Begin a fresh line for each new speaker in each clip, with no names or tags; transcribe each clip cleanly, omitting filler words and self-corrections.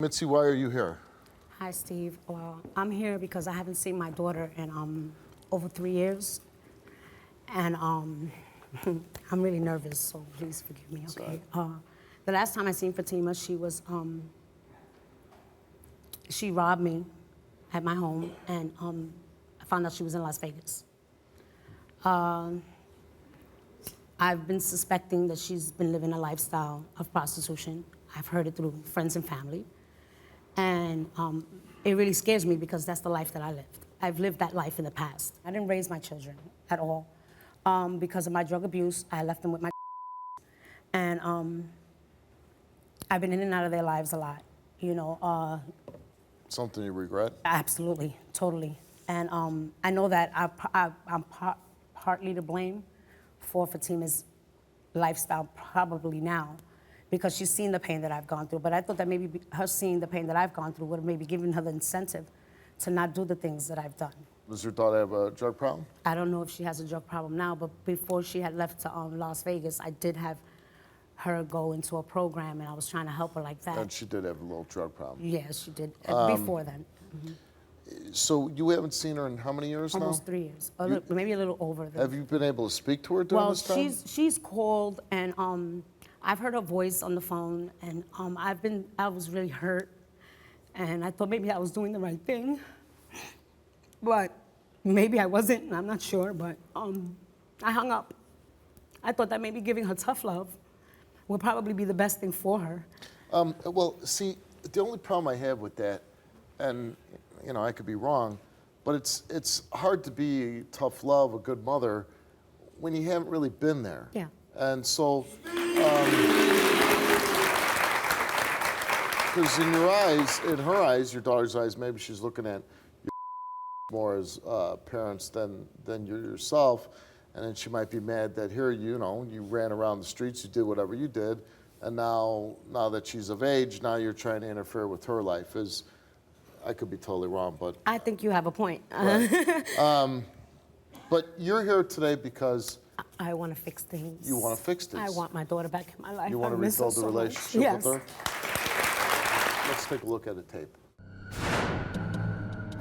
Mitzi, why are you here?
Hi, Steve. Well, I'm here because I haven't seen my daughter in over 3 years. And I'm really nervous, so please forgive me, okay? The last time I seen Fatima, she robbed me at my home, and I found out she was in Las Vegas. I've been suspecting that she's been living a lifestyle of prostitution. I've heard it through friends and family. And it really scares me because that's the life that I lived. I've lived that life in the past. I didn't raise my children at all. Because of my drug abuse, I left them with my and I've been in and out of their lives a lot, you know.
Something you regret?
Absolutely, totally. And I know that I'm partly to blame for Fatima's lifestyle probably now, because she's seen the pain that I've gone through. But I thought that maybe her seeing the pain that I've gone through would have maybe given her the incentive to not do the things that I've done.
Does your daughter have a drug problem?
I don't know if she has a drug problem now, but before she had left to Las Vegas, I did have her go into a program, and I was trying to help her like that.
And she did have a little drug problem.
Yes, she did, before then.
So you haven't seen her in how many years now?
Almost 3 years, maybe a little over.
Have you been able to speak to her during this time?
Well, she's called, and I've heard her voice on the phone, and I was really hurt, and I thought maybe I was doing the right thing, but maybe I wasn't, I'm not sure, but I hung up. I thought that maybe giving her tough love would probably be the best thing for her.
Well, see, the only problem I have with that, and you know, I could be wrong, but it's hard to be tough love, a good mother, when you haven't really been there.
Yeah.
And so, because in your eyes, in her eyes, your daughter's eyes, maybe she's looking at you more as parents than you yourself, and then she might be mad that here, you know, you ran around the streets, you did whatever you did, and now that she's of age, now you're trying to interfere with her life. I could be totally wrong, but
I think you have a point.
right. But you're here today because
I want to fix things.
you want to fix this.
I want my daughter back in my life.
You want to
I miss her
rebuild the
so much.
relationship
Yes.
with her? Let's take a look at a tape.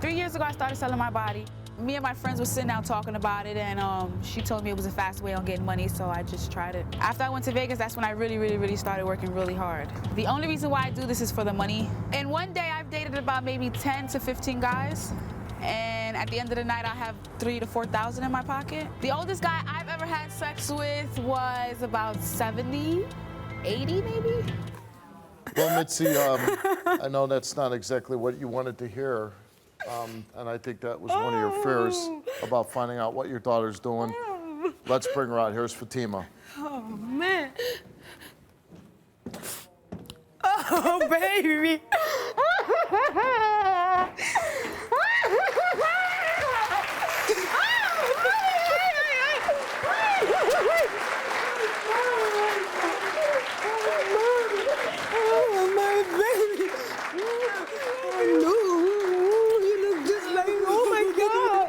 3 years ago, I started selling my body. Me and my friends were sitting down talking about it, and she told me it was a fast way on getting money, so I just tried it. After I went to Vegas, that's when I really started working really hard. The only reason why I do this is for the money. And one day, I've dated about maybe 10 to 15 guys, and at the end of the night, I have 3,000 to 4,000 in my pocket. The oldest guy I've ever had sex with was about 70, 80 maybe.
Well, Mitzi, I know that's not exactly what you wanted to hear, and I think that was one of your fears about finding out what your daughter's doing. Let's bring her out. Here's Fatima.
Oh, man. Oh, baby. Oh, my baby. Oh, no. You look just like, oh, my God.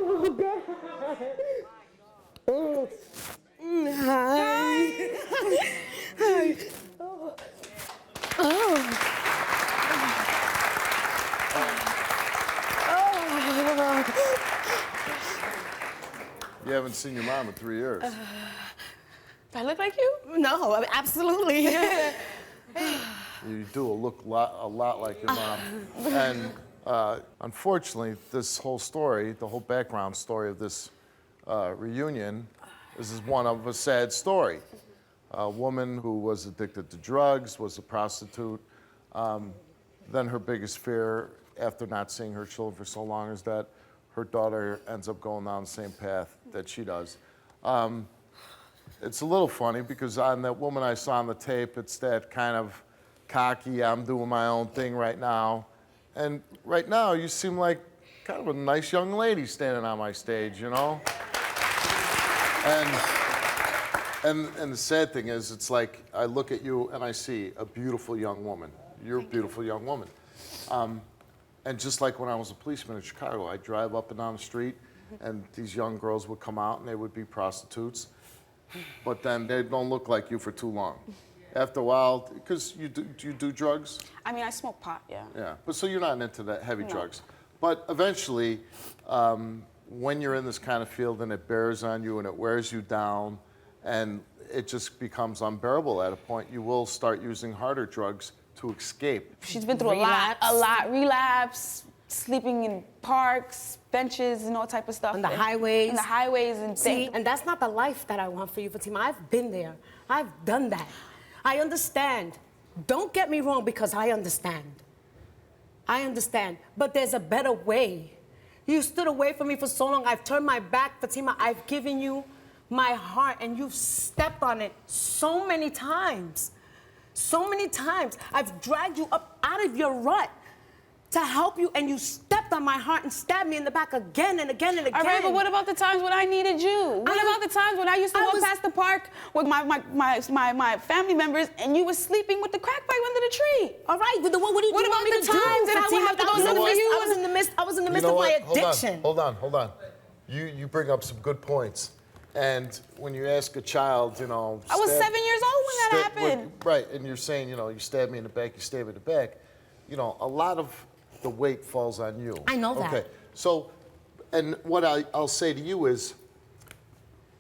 Oh, God. Oh. Hi. Hi. Oh. Oh.
You haven't seen your mom in 3 years.
Do I look like you?
No, I mean, absolutely.
You do look a lot like your mom. And unfortunately, this whole story, the whole background story of this reunion, is one of a sad story. A woman who was addicted to drugs, was a prostitute. Then her biggest fear, after not seeing her children for so long, is that her daughter ends up going down the same path that she does. It's a little funny because on that woman I saw on the tape, it's that kind of cocky, I'm doing my own thing right now. And right now, you seem like kind of a nice young lady standing on my stage, you know? And the sad thing is, it's like I look at you and I see a beautiful young woman. You're a beautiful young woman. And just like when I was a policeman in Chicago, I'd drive up and down the street and these young girls would come out and they would be prostitutes, but then they don't look like you for too long. after a while, because do you do drugs?
I mean, I smoke pot, yeah.
Yeah, but so you're not into that heavy
No.
drugs. But eventually, when you're in this kind of field and it bears on you and it wears you down and it just becomes unbearable at a point, you will start using harder drugs to escape.
She's been through a lot, relapse, sleeping in parks, benches, and all type of stuff.
On the highways.
On the highways and
See, and that's not the life that I want for you, Fatima. I've been there. I've done that. I understand. Don't get me wrong, because I understand. I understand. But there's a better way. You stood away from me for so long. I've turned my back, Fatima. I've given you my heart, and you've stepped on it so many times. So many times. I've dragged you up out of your rut to help you, and you stepped on my heart and stabbed me in the back again and again and again.
All right, but what about the times when I needed you? What about the times when I used to walk past the park with my family members and you were sleeping with the crack pipe under the tree?
All right, but what do you
What
want
about
me
the
to do?
times that I would have to go
Fatima?
look for you?
I was in the midst of my addiction.
Hold on. You bring up some good points. And when you ask a child, you know...
I was 7 years old when that happened.
Right, and you're saying, you know, you stabbed me in the back, you stabbed me in the back. You know, a lot of the weight falls on you.
I know that.
Okay, so, and what I'll say to you is,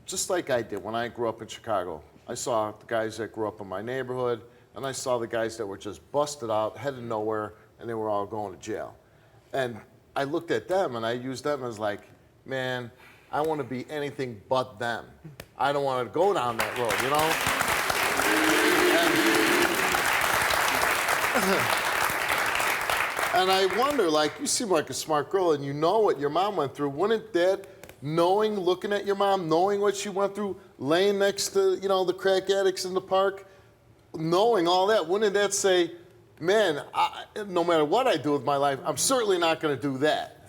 just like I did when I grew up in Chicago, I saw the guys that grew up in my neighborhood, and I saw the guys that were just busted out, headed nowhere, and they were all going to jail. And I looked at them, and I used them as like, man, I want to be anything but them. I don't want to go down that road, you know? And I wonder, like, you seem like a smart girl and you know what your mom went through. Wouldn't that, looking at your mom, knowing what she went through, laying next to, you know, the crack addicts in the park, knowing all that, wouldn't that say, man, no matter what I do with my life, I'm certainly not going to do that.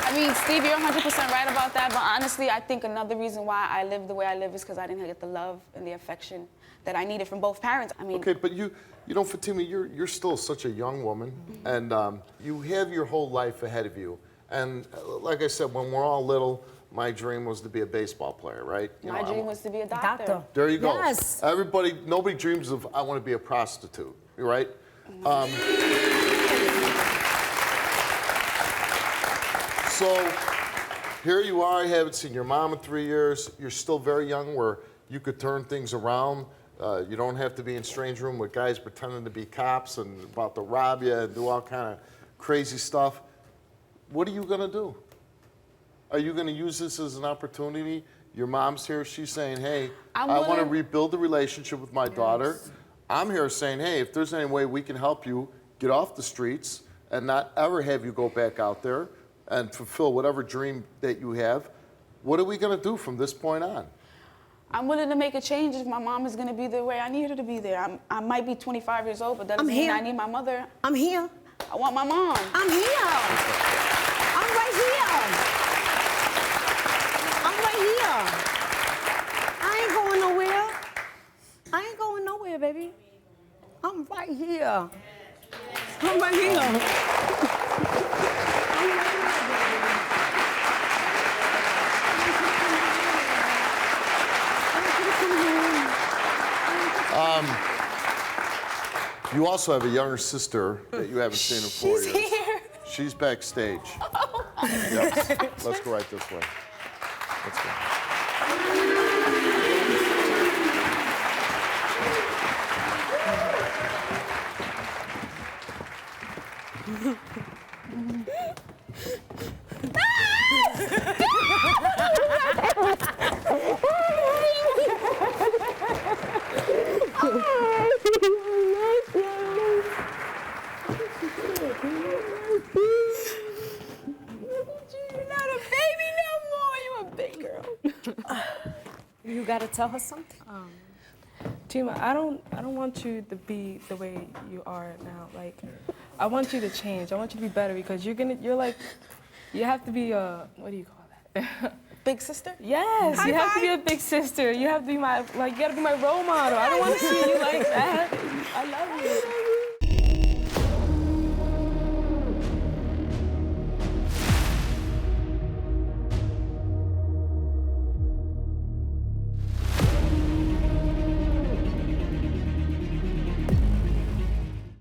I mean, Steve, you're 100% right about that, but honestly, I think another reason why I live the way I live is because I didn't get the love and the affection that I needed from both parents. I mean...
Okay, but you know, Fatima, you're still such a young woman, and you have your whole life ahead of you. And like I said, when we're all little, my dream was to be a baseball player, right?
My dream was to be a doctor.
There you go.
Yes.
Nobody dreams of, I want to be a prostitute, right? So here you are, I haven't seen your mom in 3 years. You're still very young where you could turn things around. You don't have to be in strange room with guys pretending to be cops and about to rob you and do all kind of crazy stuff. What are you gonna do? Are you gonna use this as an opportunity? Your mom's here, she's saying, hey, I wanna rebuild the relationship with my daughter. I'm here saying, hey, if there's any way we can help you get off the streets and not ever have you go back out there and fulfill whatever dream that you have, what are we gonna do from this point on?
I'm willing to make a change if my mom is going to be the way I need her to be there. I might be 25 years old, but that doesn't mean I need my mother.
I'm here.
I want my mom.
I'm here. I'm right here. I'm right here. I ain't going nowhere. I ain't going nowhere, baby. I'm right here. I'm right here. I'm right here, baby.
You also have a younger sister that you haven't seen in 4 years.
She's here.
She's backstage.
Oh.
Yep. Let's go right this way. Let's go.
You're not a baby no more. You're a big girl.
You gotta tell her something.
Tima, I don't want you to be the way you are now. Like, I want you to change. I want you to be better because you have to be what do you call that?
Big sister?
Yes, you have to be a big sister. You have to be you gotta be my role model. I don't want to see you like that. I love you.